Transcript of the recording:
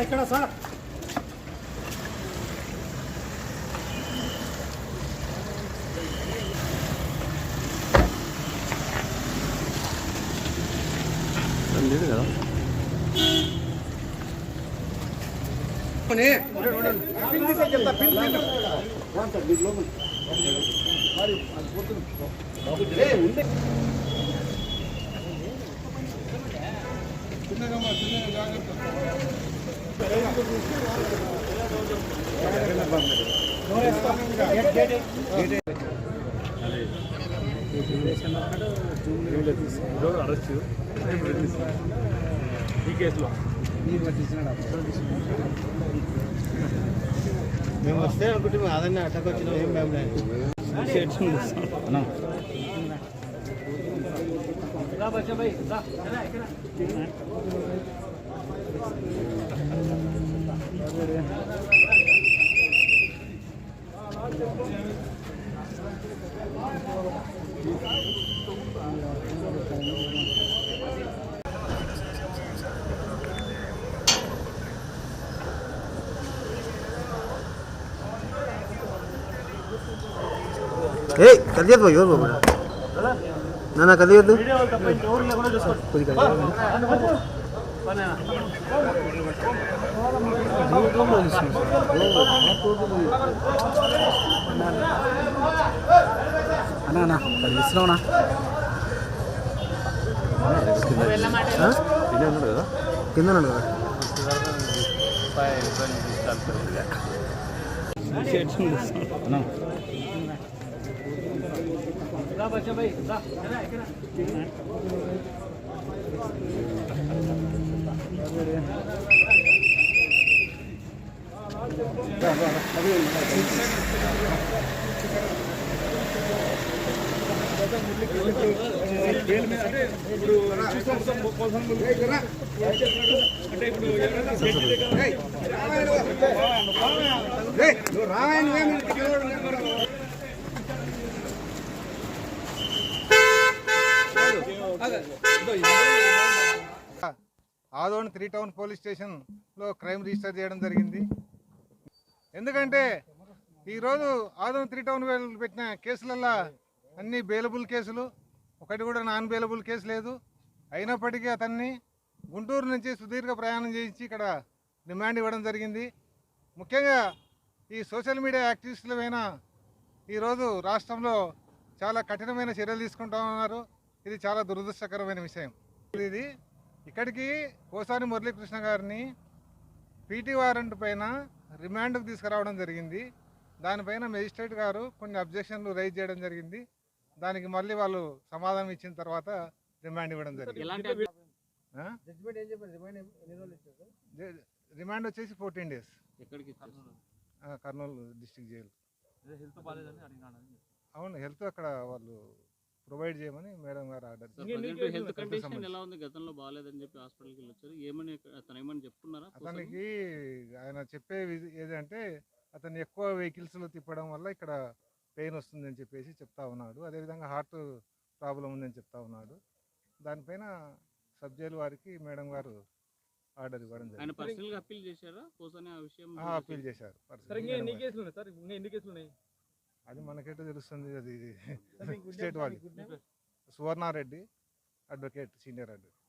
ఇక్కడ సార్ లేదు కదా అరెస్ట్ ఈ కేసులో మేము వస్తే అనుకుంటే అదన్నీ అట్టకు వచ్చిన ఏం మేము कर दिया तो भाई और बड़ा ना ना कर दिया तो అన్నా ఇస్తున్నావునా కింద ఉన్నాడు కదా ఆదోని 3 టౌన్ పోలీస్ స్టేషన్లో క్రైమ్ రిజిస్టర్ చేయడం జరిగింది. ఎందుకంటే ఈరోజు ఆదోని 3 టౌన్ పెట్టిన కేసులల్లో అన్ని బెయిలబుల్ కేసులు, ఒకటి కూడా నాన్ బెయిలబుల్ కేసు లేదు. అయినప్పటికీ అతన్ని గుంటూరు నుంచి సుదీర్ఘ ప్రయాణం చేయించి ఇక్కడ రిమాండ్ ఇవ్వడం జరిగింది. ముఖ్యంగా ఈ సోషల్ మీడియా యాక్టివిస్టులపైన ఈరోజు రాష్ట్రంలో చాలా కఠినమైన చర్యలు తీసుకుంటా ఉన్నారు. ఇది చాలా దురదృష్టకరమైన విషయం. ఇది ఇక్కడికి పోసాని మురళీకృష్ణ గారిని పీటీ వారెంట్ పైన రిమాండ్కు తీసుకురావడం జరిగింది. దానిపైన మేజిస్ట్రేట్ గారు కొన్ని అబ్జెక్షన్లు రైజ్ చేయడం జరిగింది. దానికి మళ్ళీ వాళ్ళు సమాధానం ఇచ్చిన తర్వాత రిమాండ్ ఇవ్వడం జరిగింది. రిమాండ్ వచ్చేసి 14 days. Kurnool district jail. అవును, హెల్త్ అక్కడ వాళ్ళు ప్రొవైడ్ చేయమని మేడం గారు ఆర్డర్. అతనికి ఆయన చెప్పే ఏదంటే అతను ఎక్కువ వెహికల్స్లో తిప్పడం వల్ల ఇక్కడ పెయిన్ వస్తుందని చెప్పేసి చెప్తా ఉన్నాడు. అదేవిధంగా హార్ట్ ప్రాబ్లం ఉందని చెప్తా ఉన్నాడు. దానిపైన సబ్ జైలు వారికి మేడం గారు ఆర్డర్ ఇవ్వడం జరిగింది. అప్పీల్ చేశారు. అది మనకైతే తెలుస్తుంది. అది స్టేట్ వాళ్ళు సువర్ణారెడ్డి అడ్వకేట్, సీనియర్ అడ్వకేట్.